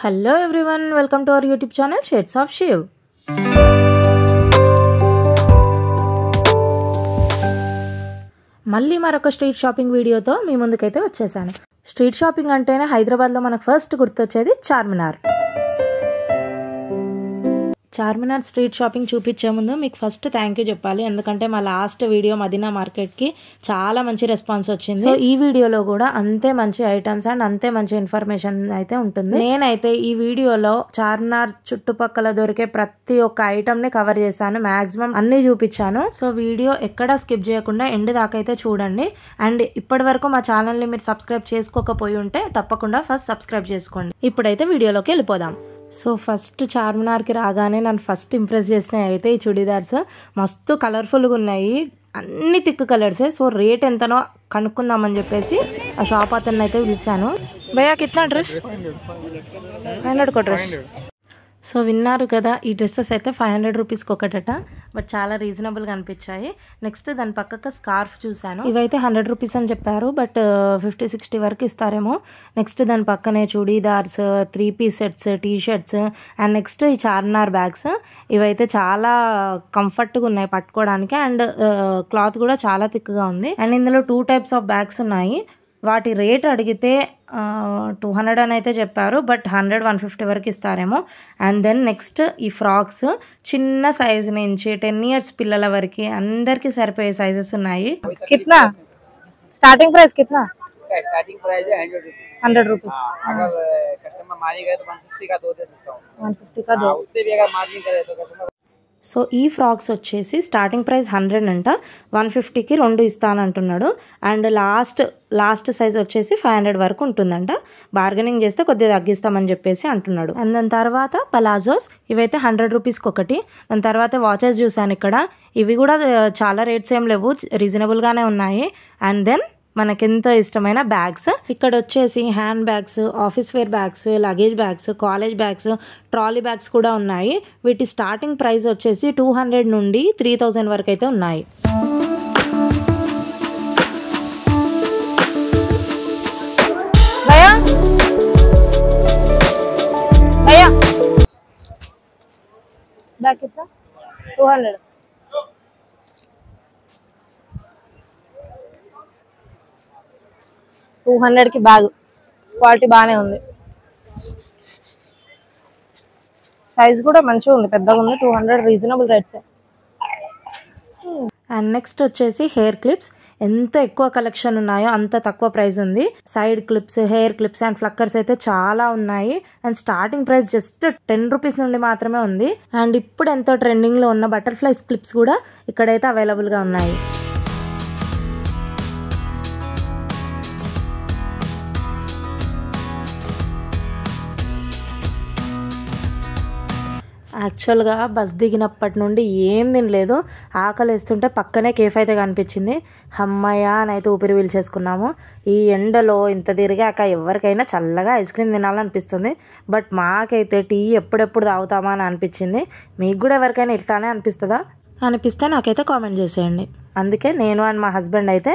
Hello everyone, welcome to our YouTube channel Shades of Shiv. మళ్ళీ మరొక street shopping వీడియోతో మీ ముందుకైతే వచ్చేసాను. స్ట్రీట్ షాపింగ్ అంటేనే హైదరాబాద్లో మనకు ఫస్ట్ గుర్తొచ్చేది చార్మినార్. చార్మినార్ స్ట్రీట్ షాపింగ్ చూపించే ముందు మీకు ఫస్ట్ థ్యాంక్ యూ చెప్పాలి, ఎందుకంటే మా లాస్ట్ వీడియో మదీనా మార్కెట్కి చాలా మంచి రెస్పాన్స్ వచ్చింది. సో ఈ వీడియోలో కూడా అంతే మంచి ఐటమ్స్ అండ్ అంతే మంచి ఇన్ఫర్మేషన్ అయితే ఉంటుంది. నేనైతే ఈ వీడియోలో చార్మినార్ చుట్టుపక్కల దొరికే ప్రతి ఒక్క ఐటమ్ని కవర్ చేశాను, మ్యాక్సిమం అన్ని చూపించాను. సో వీడియో ఎక్కడా స్కిప్ చేయకుండా ఎండ్ దాకా అయితే చూడండి. అండ్ ఇప్పటి వరకు మా ఛానల్ని మీరు సబ్స్క్రైబ్ చేసుకోకపోయి ఉంటే తప్పకుండా ఫస్ట్ సబ్స్క్రైబ్ చేసుకోండి. ఇప్పుడైతే వీడియోలోకి వెళ్ళిపోదాం. సో ఫస్ట్ చార్మినార్కి రాగానే నన్ను ఫస్ట్ ఇంప్రెస్ చేసినవి అయితే ఈ చుడీదార్స్. మస్తు కలర్ఫుల్గా ఉన్నాయి, అన్ని థిక్ కలర్సే. సో రేట్ ఎంతనో కనుక్కుందామని చెప్పేసి ఆ షాప్ అతన్ని అయితే పిలిచాను. భయ్యా కిतना డ్రెస్? 500 కో డ్రెస్. సో విన్నారు కదా, ఈ డ్రెస్సెస్ అయితే 500 రూపీస్కి ఒకటట, బట్ చాలా రీజనబుల్గా అనిపించాయి. నెక్స్ట్ దాని పక్కకు స్కార్ఫ్ చూశాను, ఇవైతే 100 రూపీస్ అని చెప్పారు, బట్ 50-60 వరకు ఇస్తారేమో. నెక్స్ట్ దాని పక్కనే churidars, 3 piece sets, T shirts, and next ఈ చార్మినార్ బ్యాగ్స్. ఇవైతే చాలా కంఫర్ట్గా ఉన్నాయి పట్టుకోవడానికి, అండ్ క్లాత్ కూడా చాలా థిక్గా ఉంది. అండ్ ఇందులో 2 టైప్స్ ఆఫ్ బ్యాగ్స్ ఉన్నాయి. వాటి రేట్ అడిగితే 200 అని అయితే చెప్పారు, బట్ 100-150 వరకు ఇస్తారేమో. అండ్ దెన్ నెక్స్ట్ ఈ ఫ్రాక్స్ చిన్న సైజ్ నుంచి 10 ఇయర్స్ పిల్లల వరకు అందరికి సరిపోయే సైజెస్ ఉన్నాయి. కిतना స్టార్టింగ్ ప్రైస్? కిतना स्टार्टिंग प्राइस है 100 रुपीस. अगर कस्टमर मारेगा तो 150 का 2 दे सकता हूँ. 150 का 2. उससे भी अगर मार्जिन करे तो कस्टमर. సో ఈ ఫ్రాక్స్ వచ్చేసి స్టార్టింగ్ ప్రైస్ 100 అంట, 150కి 2 ఇస్తానంటున్నాడు. అండ్ లాస్ట్ సైజ్ వచ్చేసి 500 వరకు ఉంటుందంట. బార్గెనింగ్ చేస్తే కొద్దిగా తగ్గిస్తామని చెప్పేసి అంటున్నాడు. అండ్ దాని తర్వాత పలాజోస్, ఇవైతే 100 రూపీస్కి ఒకటి. దాని తర్వాత వాచెస్ చూసాను ఇక్కడ, ఇవి కూడా చాలా రేట్స్ ఏం లేవు, రీజనబుల్గానే ఉన్నాయి. అండ్ దెన్ మనకెంతో ఇష్టమైన బ్యాగ్స్, ఇక్కడ వచ్చేసి handbags, office wear bags, luggage bags, college bags, trolley bags కూడా ఉన్నాయి. వీటి స్టార్టింగ్ ప్రైస్ వచ్చేసి 200 నుండి 3000 వరకు అయితే ఉన్నాయి. బ్యాగ్ ఎంత? 200. 200కి బ్యాగ్, క్వాలిటీ బాగానే ఉంది, సైజ్ కూడా మంచిగా ఉంది, పెద్దగా ఉంది. 200 రీజనబుల్ రేట్స్. అండ్ నెక్స్ట్ వచ్చేసి హెయిర్ క్లిప్స్. ఎంత ఎక్కువ కలెక్షన్ ఉన్నాయో అంత తక్కువ ప్రైస్ ఉంది. Side clips, hair clips and ఫ్లక్కర్స్ అయితే చాలా ఉన్నాయి. And starting price just 10 rupees నుండి మాత్రమే ఉంది. అండ్ ఇప్పుడు ఎంతో ట్రెండింగ్లో ఉన్న బటర్ఫ్లైస్ క్లిప్స్ కూడా ఇక్కడైతే అవైలబుల్గా ఉన్నాయి. యాక్చువల్గా బస్ దిగినప్పటి నుండి ఏం తినలేదు, ఆకలి వేస్తుంటే పక్కనే కేఫ్ అయితే కనిపించింది. అమ్మయ్య అని అయితే ఊపిరి పీల్చేసుకున్నాము. ఈ ఎండలో ఇంత తిరిగాక ఎవరికైనా చల్లగా ఐస్ క్రీమ్ తినాలనిపిస్తుంది, బట్ మాకైతే టీ ఎప్పుడెప్పుడు తాగుతామా అని అనిపించింది. మీకు కూడా ఎవరికైనా ఇట్లానే అనిపిస్తుందా? అనిపిస్తే నాకైతే కామెంట్ చేసేయండి. అందుకే నేను అండ్ మా హస్బెండ్ అయితే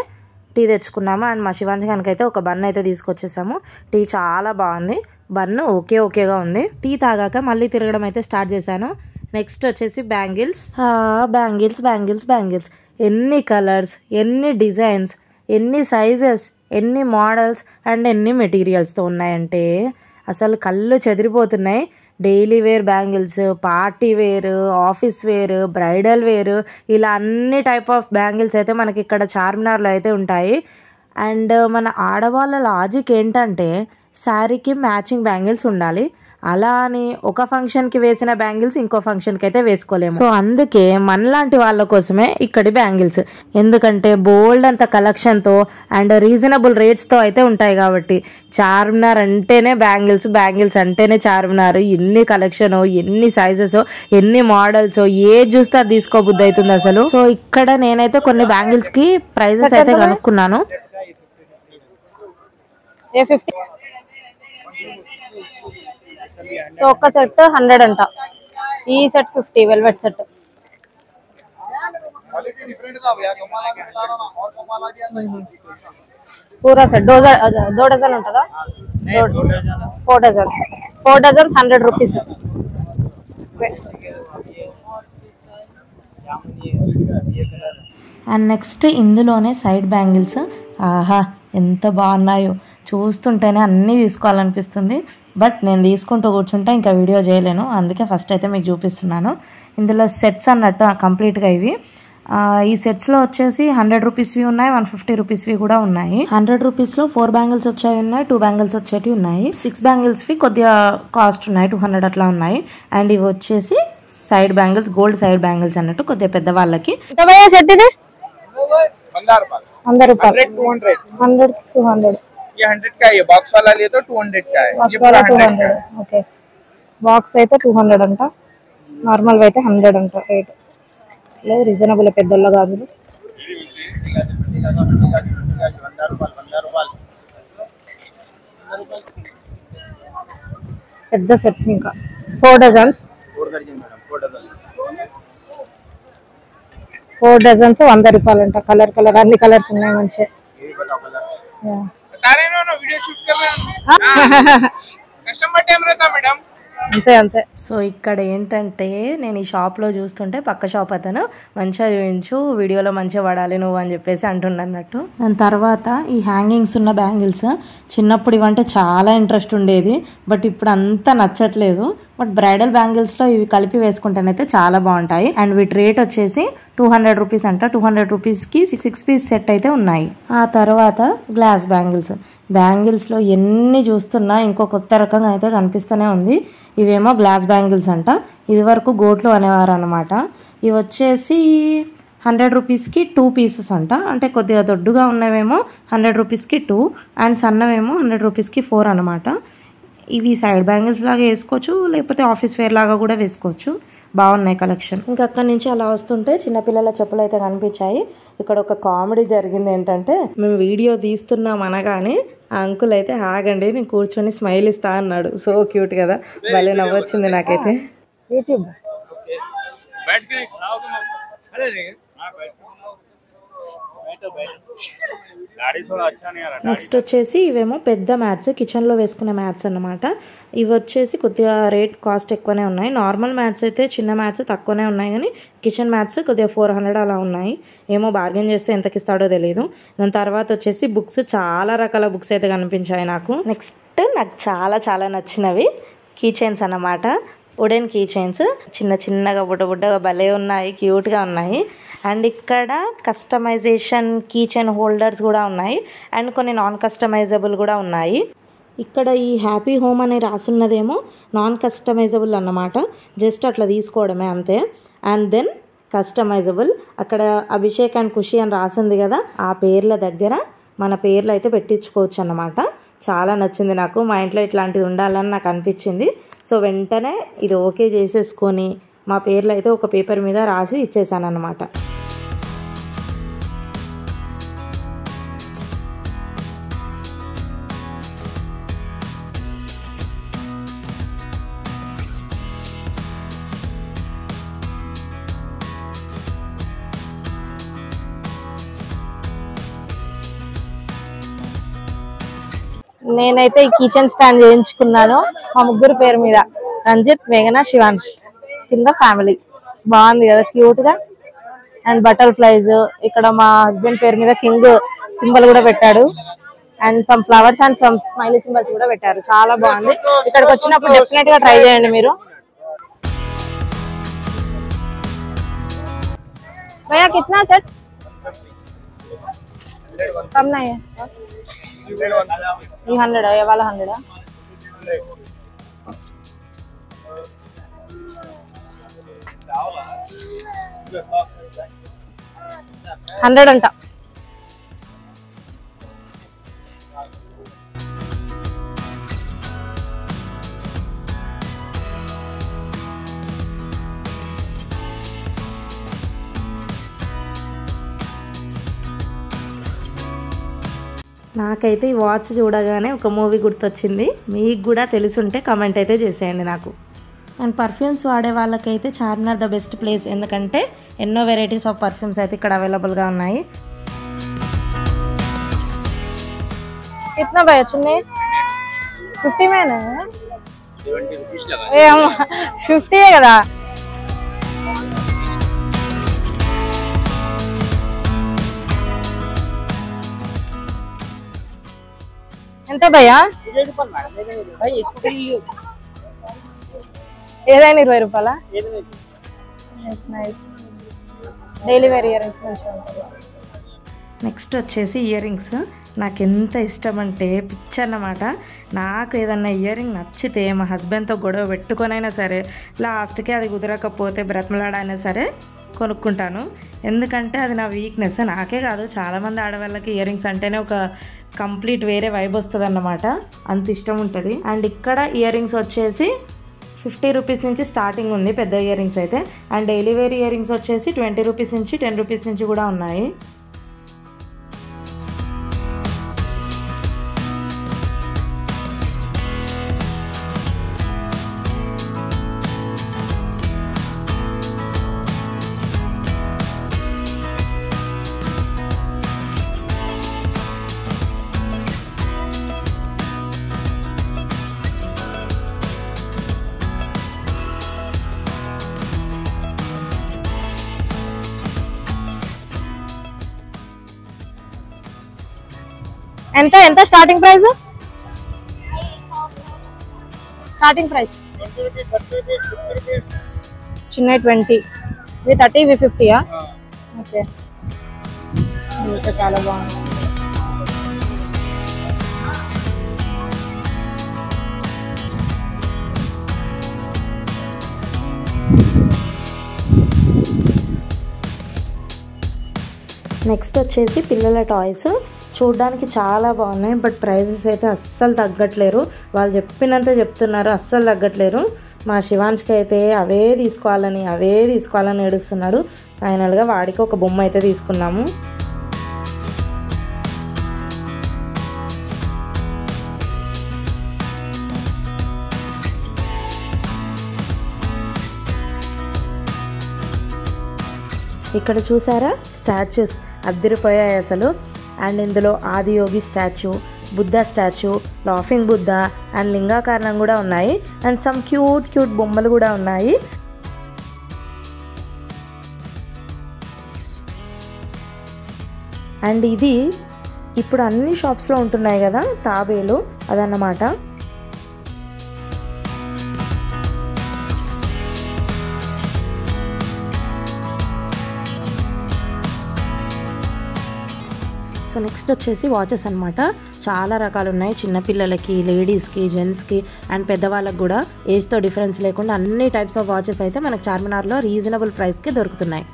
టీ తెచ్చుకున్నాము. అండ్ మా శివాంశి కనుకైతే ఒక బన్ అయితే తీసుకొచ్చేసాము. టీ చాలా బాగుంది, బన్ను ఓకేగా ఉంది. టీ తాగాక మళ్ళీ తిరగడం అయితే స్టార్ట్ చేశాను. నెక్స్ట్ వచ్చేసి బ్యాంగిల్స్. బ్యాంగిల్స్ ఎన్ని కలర్స్, ఎన్ని డిజైన్స్, ఎన్ని సైజెస్, ఎన్ని మోడల్స్ అండ్ ఎన్ని మెటీరియల్స్తో ఉన్నాయంటే అసలు కళ్ళు చెదిరిపోతున్నాయి. Daily wear bangles, party wear, office wear, bridal wear, ఇలా అన్ని టైప్ ఆఫ్ బ్యాంగిల్స్ అయితే మనకి ఇక్కడ చార్మినార్లో అయితే ఉంటాయి. అండ్ మన ఆడవాళ్ళ లాజిక్ ఏంటంటే శారీకి మ్యాచింగ్ బ్యాంగిల్స్ ఉండాలి, అలా అని ఒక ఫంక్షన్కి వేసిన బ్యాంగిల్స్ ఇంకో ఫంక్షన్కి అయితే వేసుకోలేము. సో అందుకే మనలాంటి వాళ్ళ కోసమే ఇక్కడి బ్యాంగిల్స్, ఎందుకంటే బోల్డ్ అంత కలెక్షన్తో అండ్ రీజనబుల్ రేట్స్తో అయితే ఉంటాయి కాబట్టి. చార్మినార్ అంటేనే బ్యాంగిల్స్ అంటేనే చార్మినార్. ఎన్ని కలెక్షన్, ఎన్ని సైజెస్, ఎన్ని మోడల్స్, ఏది చూస్తే అది తీసుకోబుద్ధి అవుతుంది అసలు. సో ఇక్కడ నేనైతే కొన్ని బ్యాంగిల్స్కి ప్రైజెస్ అయితే కనుక్కున్నాను. సో ఒక్క సెట్ 100 అంట, ఈ సెట్ 50, వెల్వెట్ సెట్. पूरा सेट 2 डजन ఉంటుందా? 4 dozen. 4 dozens 100 rupees. And next ఇందులోనే సైడ్ బ్యాంగిల్స్. ఆహా ఎంత బాగున్నాయో, చూస్తుంటేనే అన్నీ తీసుకోవాలనిపిస్తుంది. బట్ నేను తీసుకుంటూ కూర్చుంటే ఇంకా వీడియో చేయలేను, అందుకే ఫస్ట్ అయితే మీకు చూపిస్తున్నాను. ఇందులో సెట్స్ అన్నట్టు కంప్లీట్గా ఇవి. ఈ సెట్స్లో వచ్చేసి 100 రూపీస్వి ఉన్నాయి, 150 రూపీస్వి కూడా ఉన్నాయి. 100 రూపీస్లో 4 బ్యాంగిల్స్ వచ్చాయి ఉన్నాయి, 2 బ్యాంగిల్స్ వచ్చేటివి ఉన్నాయి. 6 బ్యాంగిల్స్వి కొద్దిగా కాస్ట్ ఉన్నాయి, 200 అట్లా ఉన్నాయి. అండ్ ఇవి వచ్చేసి side bangles, gold side bangles అన్నట్టు కొద్దిగా పెద్దవాళ్ళకి. సెట్ ఇది 100 రూపాయలు. 100 200. ये 100 का है, बॉक्स वाला लिए तो 200 का है. ये पूरा 200. ఓకే బాక్స్ అయితే 200 అంట, నార్మల్ అయితే 100 అంట రేట్. లేదు రీజనబుల్ పెద్దోళ్ళ గాజులు. పెద్ద సెట్స్ ఇంకా 4 డజన్స్. 4 డజన్స్ 100 రూపాయలు అంట. కలర్ కలర్ అన్ని కలర్స్ ఉన్నాయి మంచిగా. वीडियो शूट कर रहे हैं, कस्टमर टाइम रहता मैडम. అంతే అంతే. సో ఇక్కడ ఏంటంటే నేను ఈ షాప్లో చూస్తుంటే పక్క షాప్ అతను మంచిగా చూపించు, వీడియోలో మంచిగా పడాలి నువ్వు అని చెప్పేసి అంటున్నట్టు. దాని తర్వాత ఈ హ్యాంగింగ్స్ ఉన్న బ్యాంగిల్స్, చిన్నప్పుడు ఇవంటే చాలా ఇంట్రెస్ట్ ఉండేది, బట్ ఇప్పుడు అంతా నచ్చట్లేదు. బట్ బ్రైడల్ బ్యాంగిల్స్లో ఇవి కలిపి వేసుకుంటేనైతే చాలా బాగుంటాయి. అండ్ వీటి రేట్ వచ్చేసి 200 రూపీస్ అంట. 200 రూపీస్కి 6 పీస్ సెట్ అయితే ఉన్నాయి. ఆ తర్వాత గ్లాస్ బ్యాంగిల్స్. బ్యాంగిల్స్లో ఎన్ని చూస్తున్నా ఇంకో కొత్త రకంగా అయితే కనిపిస్తూనే ఉంది. ఇవేమో గ్లాస్ బ్యాంగిల్స్ అంట, ఇది వరకు గోట్లు అనేవారు అనమాట. ఇవి వచ్చేసి 100 రూపీస్కి 2 పీసెస్ అంట. అంటే కొద్దిగా దొడ్డుగా ఉన్నవేమో 100 రూపీస్కి 2 అండ్ సన్నవేమో 100 రూపీస్కి 4 అనమాట. ఇవి సైడ్ బ్యాంగిల్స్ లాగా వేసుకోవచ్చు, లేకపోతే ఆఫీస్ వేర్ లాగా కూడా వేసుకోవచ్చు. బాగున్నాయి కలెక్షన్. ఇంకా అక్కడి నుంచి అలా వస్తుంటే చిన్నపిల్లల చెప్పులు అయితే కనిపించాయి. ఇక్కడ ఒక కామెడీ జరిగింది ఏంటంటే, మేము వీడియో తీస్తున్నాం అనగానే ఆ అంకుల్ అయితే ఆగండి నేను కూర్చొని స్మైల్ ఇస్తా అన్నాడు. సో క్యూట్ కదా, భలే నవ్వొచ్చింది నాకైతే. యూట్యూబ్ నెక్స్ట్ వచ్చేసి ఇవేమో పెద్ద మ్యాట్స్, కిచెన్లో వేసుకునే మ్యాట్స్ అన్నమాట. ఇవి వచ్చేసి కొద్దిగా రేట్ కాస్ట్ ఎక్కువనే ఉన్నాయి. నార్మల్ మ్యాట్స్ అయితే చిన్న మ్యాట్స్ తక్కువనే ఉన్నాయి, కానీ కిచెన్ మ్యాట్స్ కొద్దిగా 400 అలా ఉన్నాయి. ఏమో బార్గెన్ చేస్తే ఎంతకి ఇస్తాడో తెలియదు. దాని తర్వాత వచ్చేసి బుక్స్, చాలా రకాల బుక్స్ అయితే కనిపించాయి నాకు. నెక్స్ట్ నాకు చాలా చాలా నచ్చినవి కీ చైన్స్ అన్నమాట. వుడెన్ కీ చైన్స్, చిన్న చిన్నగా బుడ్డగా భలే ఉన్నాయి, క్యూట్గా ఉన్నాయి. అండ్ ఇక్కడ కస్టమైజేషన్ కీ చైన్ హోల్డర్స్ కూడా ఉన్నాయి, అండ్ కొన్ని నాన్ కస్టమైజబుల్ కూడా ఉన్నాయి. ఇక్కడ ఈ హ్యాపీ హోమ్ అని రాసున్నదేమో నాన్ కస్టమైజబుల్ అన్నమాట, జస్ట్ అట్లా తీసుకోవడమే అంతే. అండ్ దెన్ కస్టమైజబుల్, అక్కడ అభిషేక్ అండ్ ఖుషి అని రాసింది కదా, ఆ పేర్ల దగ్గర మన పేర్లు అయితే పెట్టించుకోవచ్చు అన్నమాట. చాలా నచ్చింది నాకు, మా ఇంట్లో ఇట్లాంటిది ఉండాలని నాకు అనిపించింది. సో వెంటనే ఇది ఓకే చేసేసుకొని మా పేర్లు అయితే ఒక పేపర్ మీద రాసి ఇచ్చేసాను అన్నమాట. నేనైతే ఈ కిచెన్ స్టాండ్ చేయించుకున్నాను మా ముగ్గురు పేరు మీద, రంజిత్, మేఘన, శివాంష్. కింద ఫ్యామిలీ. బాగుంది కదా క్యూట్ గా. అండ్ బటర్ఫ్లైస్, ఇక్కడ మా హస్బెండ్ పేరు మీద కింగ్ సింబల్ కూడా పెట్టాడు. And some flowers and some smiley symbols కూడా పెట్టారు. చాలా బాగుంది. ఇక్కడికి వచ్చినప్పుడు డెఫినెట్ గా ట్రై చేయండి మీరు. भैया कितना सेट? कम नहीं है ये 100 है, ये वाला 100 है. $100 అంట. నాకైతే ఈ వాచ్ చూడగానే ఒక మూవీ గుర్తొచ్చింది. మీకు కూడా తెలుసుంటే కామెంట్ అయితే చేసేయండి నాకు. అండ్ పర్ఫ్యూమ్స్ వాడే వాళ్ళకైతే చార్మినార్ ద బెస్ట్ ప్లేస్, ఎందుకంటే ఎన్నో వెరైటీస్ ఆఫ్ పర్ఫ్యూమ్స్ అయితే ఇక్కడ అవైలబుల్గా ఉన్నాయి. कितना भैया चुन्नी 50 में ना 50 కదా. ఎంత భయ్యా? ఏదైనా 20 రూపాయలా? డైలీ వేర్ ఇయర్ రింగ్స్ మంచిగా ఉంటాయి. నెక్స్ట్ వచ్చేసి ఇయర్ రింగ్స్. నాకు ఎంత ఇష్టం అంటే పిచ్చి అన్నమాట. నాకు ఏదన్నా ఇయర్ రింగ్ నచ్చితే మా హస్బెండ్తో గొడవ పెట్టుకొనైనా సరే, లాస్ట్కి అది కుదరకపోతే బ్రతిమలాడైనా సరే కొనుక్కుంటాను. ఎందుకంటే అది నా వీక్నెస్. నాకే కాదు, చాలామంది ఆడవాళ్ళకి ఇయర్ రింగ్స్ అంటేనే ఒక కంప్లీట్ వేరే వైబ్ వస్తుంది అన్నమాట. అంత ఇష్టం ఉంటుంది. అండ్ ఇక్కడ ఇయర్ రింగ్స్ వచ్చేసి 50 రూపీస్ నుంచి స్టార్టింగ్ ఉంది పెద్ద ఇయర్ రింగ్స్ అయితే. And daily wear earrings వచ్చేసి 20 రూపీస్ నుంచి 10 రూపీస్ నుంచి కూడా ఉన్నాయి. ఎంత ఎంత స్టార్టింగ్ ప్రైస్? స్టార్టింగ్ ప్రైస్ చిన్న 20, ఇవి 30, ఇవి 50. ఓకే, ఇంకా చాలా బాగుంది. నెక్స్ట్ వచ్చేసి పిల్లల టాయ్స్. చూడడానికి చాలా బాగున్నాయి, బట్ ప్రైజెస్ అయితే అస్సలు తగ్గట్లేరు. వాళ్ళు చెప్పినంత చెప్తున్నారు, అస్సలు తగ్గట్లేరు. మా శివాంష్కి అయితే అవే తీసుకోవాలని ఏడుస్తున్నాడు. ఫైనల్గా వాడికి ఒక బొమ్మ అయితే తీసుకున్నాము. ఇక్కడ చూసారా స్టాచ్యూస్ అద్దరిపోయాయి అసలు. అండ్ ఇందులో Adiyogi statue, Buddha statue, laughing Buddha and లింగాకారణం కూడా ఉన్నాయి. అండ్ సమ్ క్యూట్ బొమ్మలు కూడా ఉన్నాయి. అండ్ ఇది ఇప్పుడు అన్ని షాప్స్లో ఉంటున్నాయి కదా తాబేలు, అదన్నమాట. సో నెక్స్ట్ వచ్చేసి వాచెస్ అనమాట. చాలా రకాలు ఉన్నాయి, చిన్నపిల్లలకి, లేడీస్కి, జెంట్స్కి అండ్ పెద్దవాళ్ళకి కూడా. ఏజ్తో డిఫరెన్స్ లేకుండా అన్ని టైప్స్ ఆఫ్ వాచెస్ అయితే మనకు చార్మినార్లో రీజనబుల్ ప్రైస్కి దొరుకుతున్నాయి.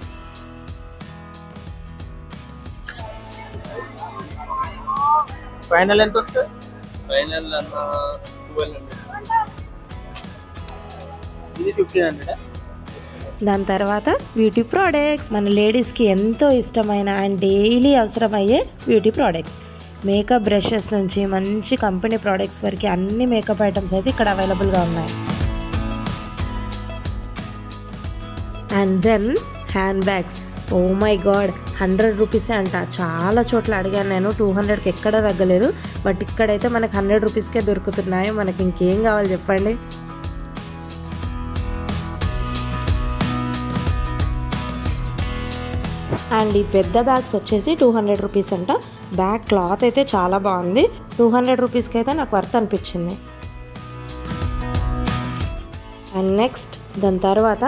ఫైనల్ ఎంత వస్తుంది? ఫైనల్ 1200. ఇది 1500. దాని తర్వాత బ్యూటీ ప్రోడక్ట్స్. మన లేడీస్కి ఎంతో ఇష్టమైన అండ్ డైలీ అవసరమయ్యే బ్యూటీ ప్రోడక్ట్స్. మేకప్ బ్రషెస్ నుంచి మంచి కంపెనీ ప్రోడక్ట్స్ వరకు అన్ని మేకప్ ఐటమ్స్ అయితే ఇక్కడ అవైలబుల్గా ఉన్నాయి. And then handbags. Oh my god, 100 రూపీసే అంట. చాలా చోట్ల అడిగాను నేను, 200కి ఎక్కడ తగ్గలేదు. బట్ ఇక్కడైతే మనకు 100 రూపీస్కే దొరుకుతున్నాయి. మనకి ఇంకేం కావాలి చెప్పండి. అండ్ ఈ పెద్ద బ్యాగ్స్ వచ్చేసి 200 రూపీస్ అంట. బ్యాగ్ క్లాత్ అయితే చాలా బాగుంది. 200 రూపీస్కి అయితే నాకు వర్త్ అనిపించింది. అండ్ నెక్స్ట్ దాని తర్వాత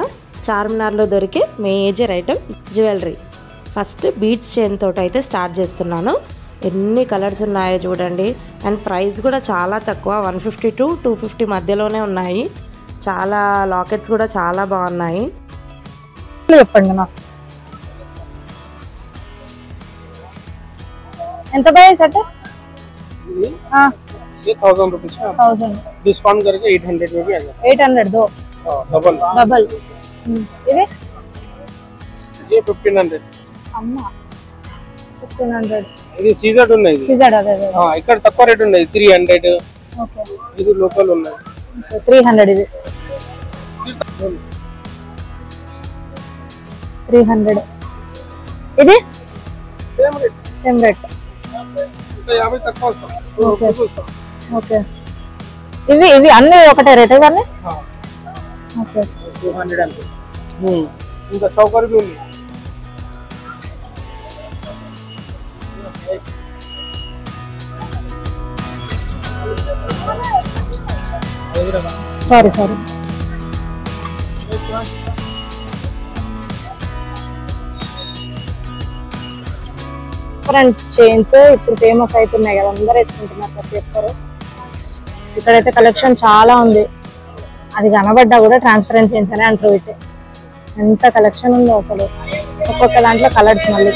చార్మినార్లో దొరికే major item jewellery. First beads chain తోటి అయితే స్టార్ట్ చేస్తున్నాను. ఎన్ని కలర్స్ ఉన్నాయో చూడండి. అండ్ ప్రైస్ కూడా చాలా తక్కువ, 150 to 250 మధ్యలోనే ఉన్నాయి. చాలా లాకెట్స్ కూడా చాలా బాగున్నాయి. చెప్పండి నాకు ఎంత ప్రైస్ అంటే? ये 1000 रुपीस है। 1000 डिस्काउंट करके 800 में भी आ जाएगा। 800 दो डबल ఇది ये 1500 అమ్మా 1500 ఇది సీజర్ ఉన్నాయి. సీజర్ అదే ఇక్కడ తక్కువ రేట్ ఉన్నాయి 300. ఓకే ఇది లోకల్ ఉన్నాయి 300. ఇది 300. ఇది సేమ్ రేట్. ఇంకా 50 తక్కువ వస్తుంది. ఓకే ఓకే ఇవి ఇవి అన్ని ఒకటే రేట్ ఇవన్నీ? ఓకే 200 అంతే. ఇంకా చౌకర్ भी ఉంది. సారీ ఫ్రెండ్స్, చైన్స్ ఇప్పుడు ఫేమస్ అవుతున్నాయి కదా, అందరూ వేసుకుంటున్నారు ప్రతి ఒక్కరు. ఇక్కడైతే కలెక్షన్ చాలా ఉంది. అది కనబడ్డా కూడా ట్రాన్స్పరెంట్ చైన్స్ అనే అంటారు. అయితే ఎంత కలెక్షన్ ఉందో అసలు, ఒక్కొక్క దాంట్లో కలర్స్ మళ్ళీ.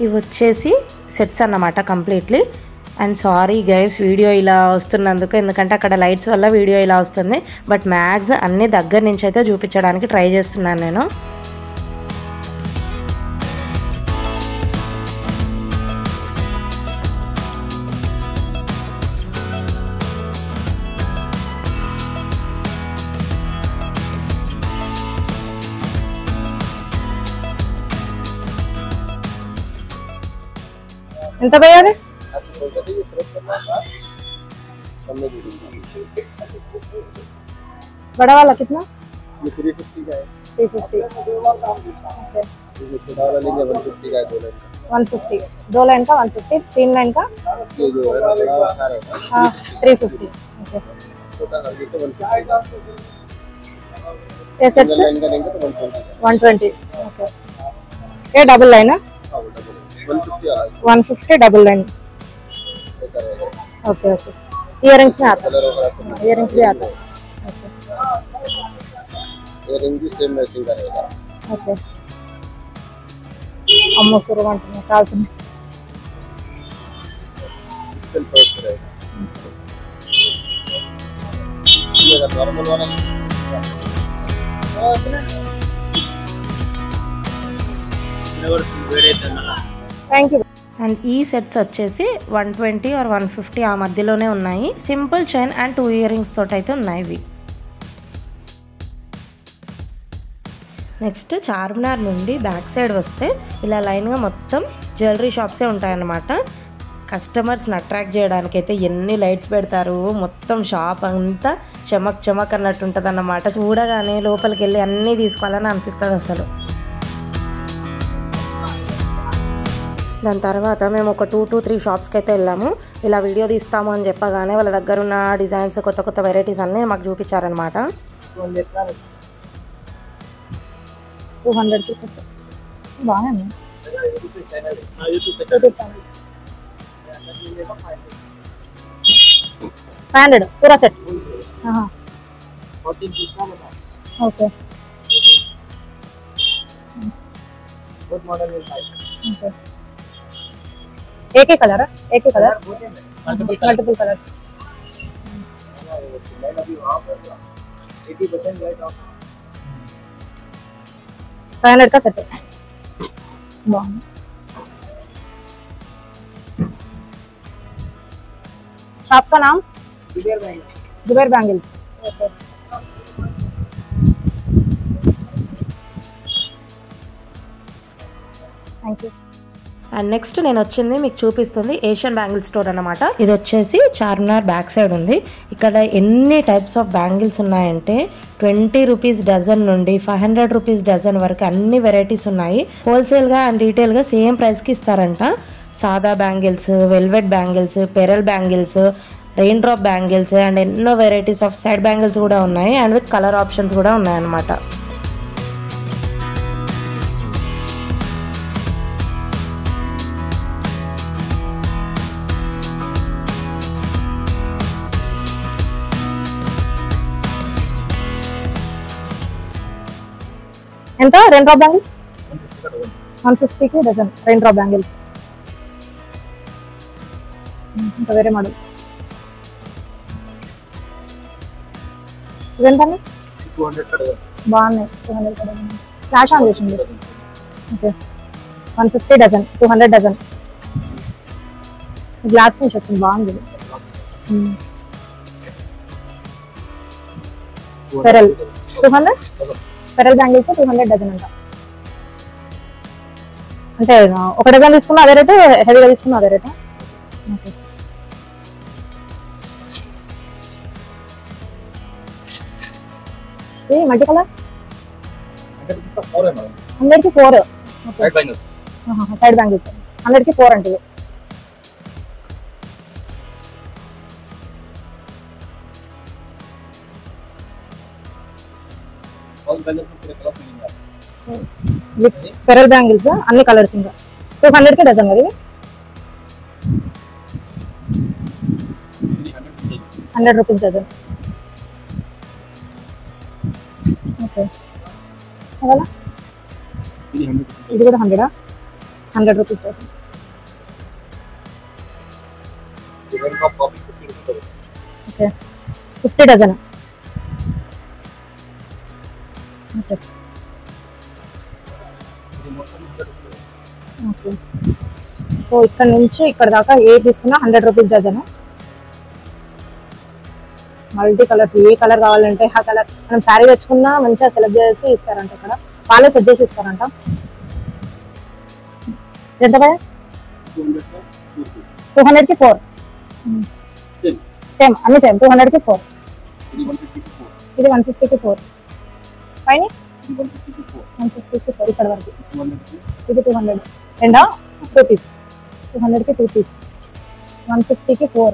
ఇవి వచ్చేసి సెట్స్ అన్నమాట completely. And sorry guys video ఇలా వస్తున్నందుకు, ఎందుకంటే అక్కడ లైట్స్ వల్ల వీడియో ఇలా వస్తుంది. బట్ మ్యాక్స్ అన్ని దగ్గర నుంచి అయితే చూపించడానికి ట్రై చేస్తున్నాను నేను. ఎంత పోయాలి? बड़ा वाला कितना? ये 350 का है. 350. ओके. ये छोटा वाला लेंगे 150 का है, 2 लाइन का. 150. 2 लाइन का 150, 3 लाइन का ये जो है बड़ा वाला है. हाँ 350. ओके. छोटा का ये तो 150. ये सेट सिंगल लाइन का लेंगे तो 120. 120. ओके. ये डबल लाइन है? हाँ वो डबल 150 आ 150 डबल लाइन. ऐसा रहेगा. Okay okay. इयरिंग्स में आता कलर वगैरह सब. है? इयरिंग्स भी आता है. ओके ये रिंग भी सेम मैचिंग का रहेगा. ओके. అమ్మో సురం అంటున్నా కాల్తుంది. सिंपल प्राइस रहेगा. ये नॉर्मल वाला థ్యాంక్ యూ. అండ్ ఈ సెట్స్ వచ్చేసి 120 ఆర్ 150 ఆ మధ్యలోనే ఉన్నాయి. సింపుల్ చైన్ అండ్ 2 ఇయరింగ్స్ తోటి అయితే ఉన్నాయి ఇవి. నెక్స్ట్ చార్మినార్ నుండి బ్యాక్ సైడ్ వస్తే ఇలా లైన్గా మొత్తం జ్యువెలరీ షాప్సే ఉంటాయన్నమాట. కస్టమర్స్ని అట్రాక్ట్ చేయడానికి అయితే ఎన్ని లైట్స్ పెడతారు, మొత్తం షాప్ అంతా చమక్ చమక్ అన్నట్టు ఉంటుంది అన్నమాట. చూడగానే లోపలికి వెళ్ళి అన్నీ తీసుకోవాలని అనిపిస్తుంది అసలు. దాని తర్వాత మేము ఒక 2 to 3 షాప్స్కి అయితే వెళ్ళాము. ఇలా వీడియో తీస్తాము అని చెప్పగానే వాళ్ళ దగ్గర ఉన్న డిజైన్స్, కొత్త కొత్త వెరైటీస్ అన్నీ మాకు చూపించారనమాట. 200 సెట్ బాగుంది. 500 पूरा सेट. हाँ ओके. बहुत मॉडल मिलता है. ओके. एक ही कलर है? एक ही colour? Multiple colours. 80% light off. 500 का सेट है. बाउंड. शॉप का नाम? Zubair bangles. Okay. Thank you. And next నేను వచ్చింది మీకు చూపిస్తుంది ఏషియన్ బ్యాంగిల్ స్టోర్ అన్నమాట. ఇది వచ్చేసి చార్మినార్ బ్యాక్ సైడ్ ఉంది. ఇక్కడ ఎన్ని టైప్స్ ఆఫ్ బ్యాంగిల్స్ ఉన్నాయంటే 20 రూపీస్ డజన్ నుండి 500 రూపీస్ డజన్ వరకు అన్ని వెరైటీస్ ఉన్నాయి. హోల్సేల్గా అండ్ రీటైల్గా సేమ్ ప్రైస్కి ఇస్తారంట. సాదా bangles, velvet bangles, pearl bangles, rain drop bangles and ఎన్నో వెరైటీస్ ఆఫ్ సైడ్ బ్యాంగిల్స్ కూడా ఉన్నాయి. అండ్ విత్ కలర్ ఆప్షన్స్ కూడా ఉన్నాయన్నమాట. ఎంత రెయిన్ డ్రాప్ బ్యాంగిల్స్? 150 కి డజన్ రెయిన్ డ్రాప్ బ్యాంగిల్స్. ఇంకా వేరే మోడల్ ఇదేంటండి? 200 का डजन. బాగున్నాయి. 200 का डजन. ఫ్లాష్ ఆన్ చేసింది. Okay. 150 dozen, 200 dozen. Glass finish వచ్చింది, బాగుంది. పెరల్ 200, పెరల్ బ్యాంగిల్స్ 200 డజన్ అంట. అంటే ఒక డజన్ తీసుకున్నా అదే రేటు, హెవీగా తీసుకున్నా అదే రేటు. ఓకే. ఇది మల్టీ కలర్ 100కి 4. సైడ్ బ్యాంగిల్స్ 100కి 4 అంటే. పెరల్ బ్యాంగిల్స్ అన్ని కలర్స్ ఇంకా 200కి డజన్ మరి. 100 రూపీస్ డజన్. ఓకే. ఇది కూడా 100 rupees dozen. Okay 50 dozen. Okay. Okay. So ఇక్కడ నుంచి ఇక్కడ దాకా ఏ తీసుకున్నా 100 రూపీస్ డజన్. మల్టీ కలర్స్, ఏ కలర్ కావాలంటే ఆ కలర్ మనం శారీ తెచ్చుకున్నా మంచిగా సెలెక్ట్ చేసి ఇస్తారంట. ఇక్కడ వాళ్ళే సెట్ చేసి ఇస్తారంట. ఎంత భయ? 200కి 4. సేమ్ అన్ని సేమ్ 200కి 4. ఇది 150కి 4. పైన 150కి 4 ఇక్కడ వరకు. ఇది 200 రెండా 2 పీస్. 200కి 2 పీస్. 150కి 4.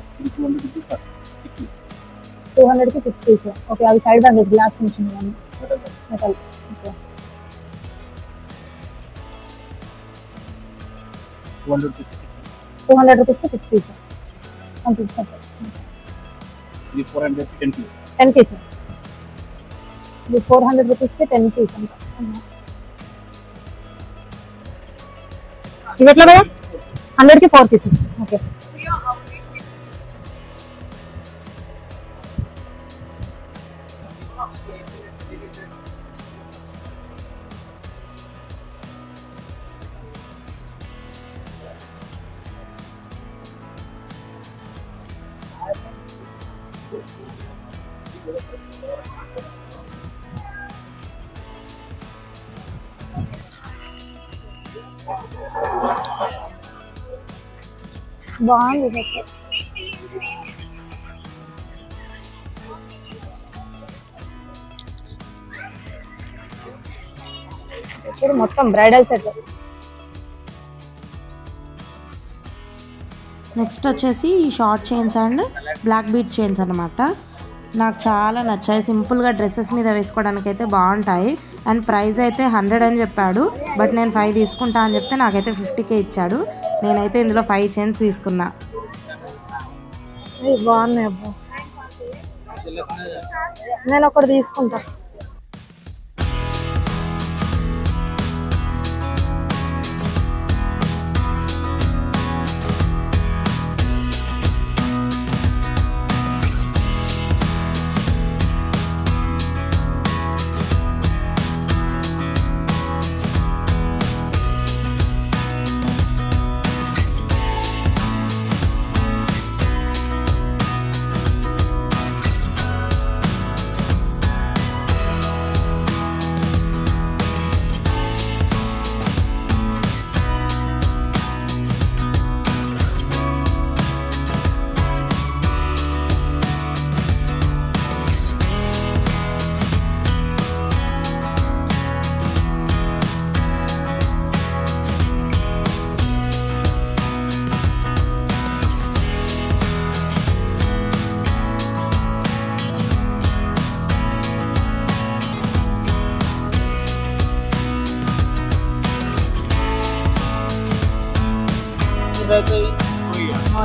200కి 6 పీస్. ఓకే. అవి side bangles glass finishing metal. Okay. 200 రూపీస్కి 6 పీస్. 10 పీస్. ఇది 400 రూపీస్కి 10 పీస్ అంట. ఇవి ఎట్లా కదా 100కి 4 పీసెస్. ఓకే. బాగుంది. ఇది మొత్తం బ్రైడల్ సెట్. నెక్స్ట్ వచ్చేసి ఈ short chains and black bead chains అనమాట. నాకు చాలా నచ్చాయి. సింపుల్గా డ్రెస్సెస్ మీద వేసుకోవడానికి అయితే బాగుంటాయి. అండ్ ప్రైస్ అయితే 100 అని చెప్పాడు. బట్ నేను 5 తీసుకుంటా అని చెప్తే నాకైతే 50కే ఇచ్చాడు. నేనైతే ఇందులో 5 చైన్స్ తీసుకున్నా. బాగున్నాయి అబ్బా. నేను ఒకటి తీసుకుంటా.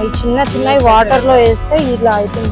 ఈ చిన్న చిన్న వాటర్ లో వేస్తే ఇలా అవుతుంది.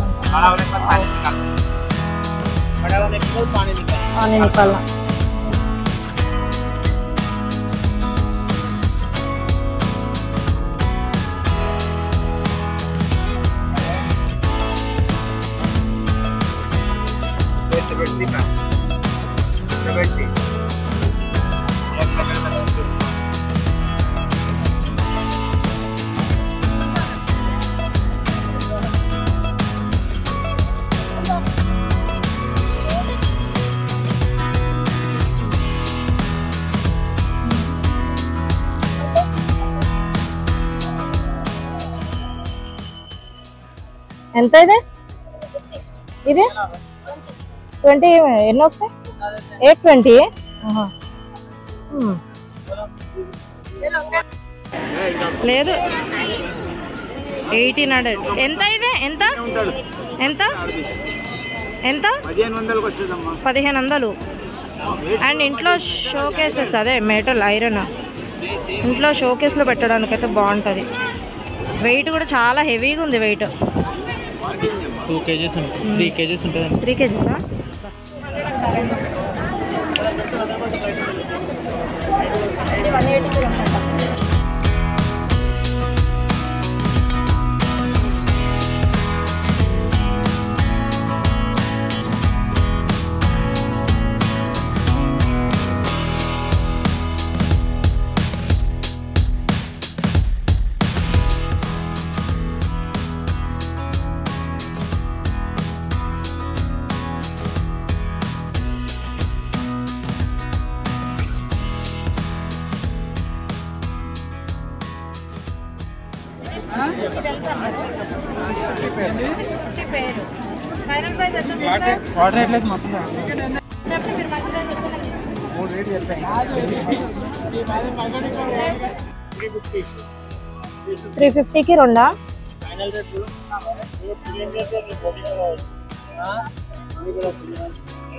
ఎంత ఇది? ఇది 20 ఎన్ని వస్తాయి? 820. లేదు 1800. ఎంత ఇది? ఎంత ఎంత ఎంత? 1500. అండ్ ఇంట్లో షోకేసెస్, అదే మెటల్ ఐరన్, ఇంట్లో షోకేస్లో పెట్టడానికి అయితే బాగుంటుంది. వెయిట్ కూడా చాలా హెవీగా ఉంది. వెయిట్ 2 kgs 3 kgs ఉంటుంది. 3 kgsా? వాటర్ ఎట్లయితే మొత్తం 350కి రెండా?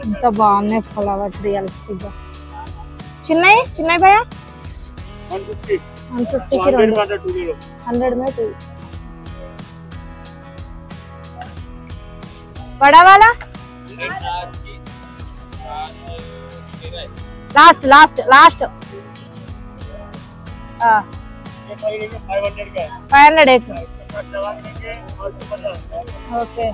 ఎంత బాగున్నాయి ఫ్లవర్స్ రియలిస్టిక్ గా. చిన్నవి చిన్నవి భయ 150కి రెండు. 100 में 2. बड़ा वाला लास्ट लास्ट लास्ट 500 एक. ओके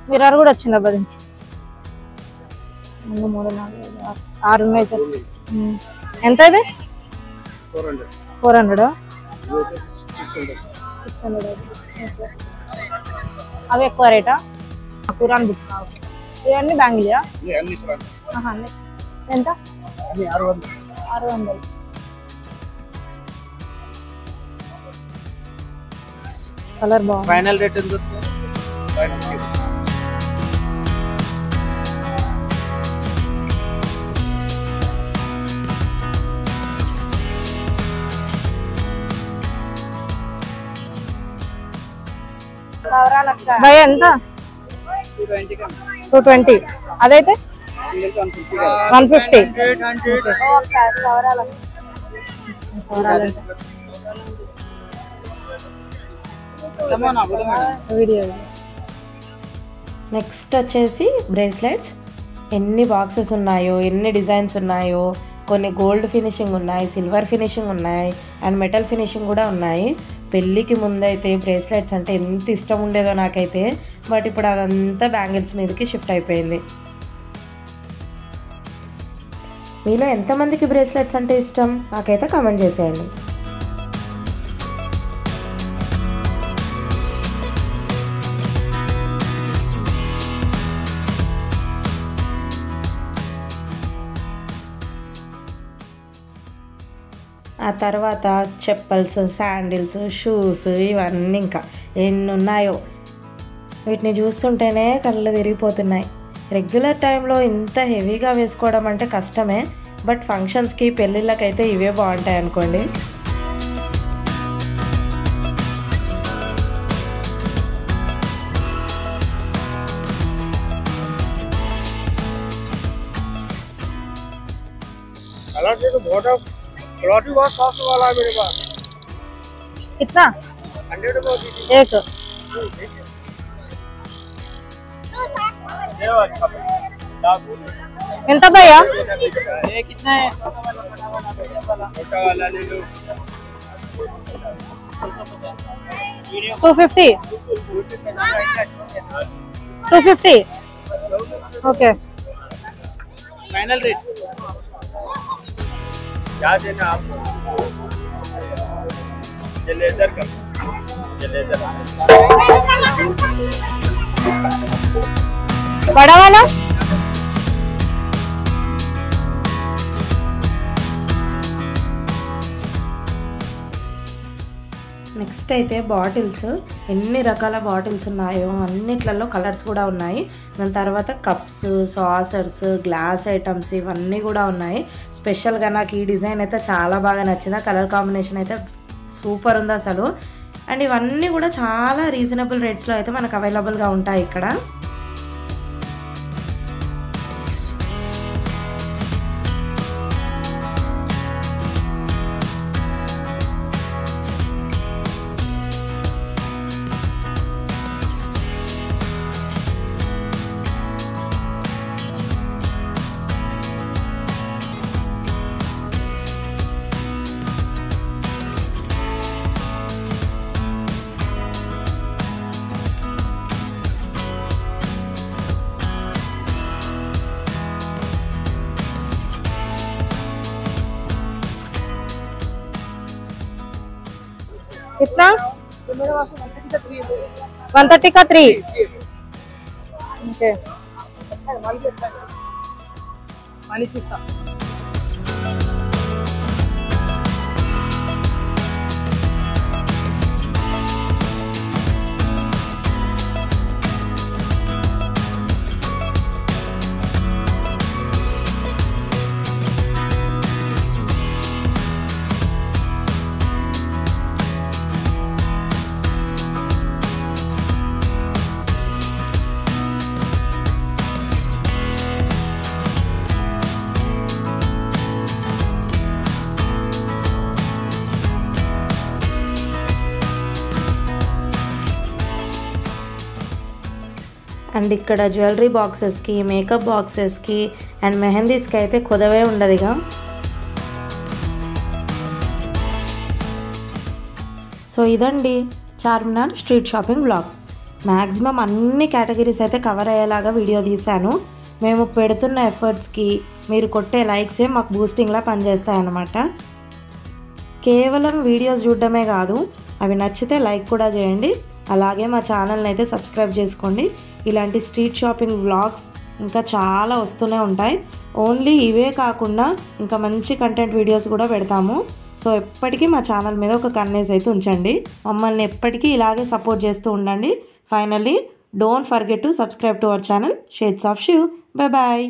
మిర్రర్ కూడా వచ్చింది అబ్బా దీనికి. 1 3 4 6 ఉన్నాయి సార్. ఎంత ఇది? 400 600. అవి ఎక్కువ రేటా? కురాన్ బుక్స్ ఇవన్నీ బ్యాంగిలియా? ఎంత? 600. కలర్ బాగుంది. ఫైనల్ రేట్ ఎంత వస్తుంది? భయ ఎంత? 220. అదైతే 150. వీడియో నెక్స్ట్ వచ్చేసి బ్రేస్లెట్స్. ఎన్ని బాక్సెస్ ఉన్నాయో, ఎన్ని డిజైన్స్ ఉన్నాయో. కొన్ని గోల్డ్ ఫినిషింగ్ ఉన్నాయి, సిల్వర్ ఫినిషింగ్ ఉన్నాయి, అండ్ మెటల్ ఫినిషింగ్ కూడా ఉన్నాయి. పెళ్ళికి ముందైతే బ్రేస్లెట్స్ అంటే ఎంత ఇష్టం ఉండేదో నాకైతే. బట్ ఇప్పుడు అదంతా బ్యాంగిల్స్ మీదకి షిఫ్ట్ అయిపోయింది. మీలో ఎంతమందికి బ్రేస్లెట్స్ అంటే ఇష్టం నాకైతే కామెంట్ చేసేయండి. ఆ తర్వాత చెప్పల్స్, శాండిల్స్, షూస్, ఇవన్నీ ఇంకా ఎన్ని ఉన్నాయో. వీటిని చూస్తుంటేనే కళ్ళు తిరిగిపోతున్నాయి. రెగ్యులర్ టైంలో ఇంత హెవీగా వేసుకోవడం అంటే కష్టమే. బట్ ఫంక్షన్స్కి, పెళ్ళిళ్ళకైతే ఇవే బాగుంటాయి అనుకోండి. कितना? 100 एक। ఎంత భయ్యా? ये कितना है? छोटा वाला ले लो। 250। 250। ओके। फाइनल रेट क्या देना आपको? ये लेदर का, ये लेदर बड़ा वाला? నెక్స్ట్ అయితే బాటిల్స్. ఎన్ని రకాల బాటిల్స్ ఉన్నాయో, అన్నిట్లలో కలర్స్ కూడా ఉన్నాయి. దాని తర్వాత కప్స్, సాసర్స్, గ్లాస్ ఐటమ్స్ ఇవన్నీ కూడా ఉన్నాయి. స్పెషల్గా నాకు ఈ డిజైన్ అయితే చాలా బాగా నచ్చింది. కలర్ కాంబినేషన్ అయితే సూపర్ ఉంది అసలు. అండ్ ఇవన్నీ కూడా చాలా రీజనబుల్ రేట్స్లో అయితే మనకు అవైలబుల్గా ఉంటాయి ఇక్కడ. कितना? 130 का 3। ओके। అండ్ ఇక్కడ జ్యువెలరీ బాక్సెస్కి, మేకప్ బాక్సెస్కి అండ్ మెహందీస్కి అయితే కుదవే ఉండదుగా. సో ఇదండి Charminar street shopping blog. Maximum అన్ని కేటగిరీస్ అయితే కవర్ అయ్యేలాగా వీడియో తీశాను. మేము పెడుతున్న ఎఫర్ట్స్కి మీరు కొట్టే లైక్సే మాకు బూస్టింగ్లా పనిచేస్తాయన్నమాట. కేవలం వీడియోస్ చూడడమే కాదు, అవి నచ్చితే లైక్ కూడా చేయండి. అలాగే మా ఛానల్ని అయితే సబ్స్క్రైబ్ చేసుకోండి. ఇలాంటి స్ట్రీట్ షాపింగ్ వ్లాగ్స్ ఇంకా చాలా వస్తూనే ఉంటాయి. ఓన్లీ ఇవే కాకుండా ఇంకా మంచి కంటెంట్ వీడియోస్ కూడా పెడతాము. సో ఎప్పటికీ మా ఛానల్ మీద ఒక కన్నేసి అయితే ఉంచండి. మమ్మల్ని ఎప్పటికీ ఇలాగే సపోర్ట్ చేస్తూ ఉండండి. Finally don't forget to subscribe to our channel shades of Shiv. Bye bye.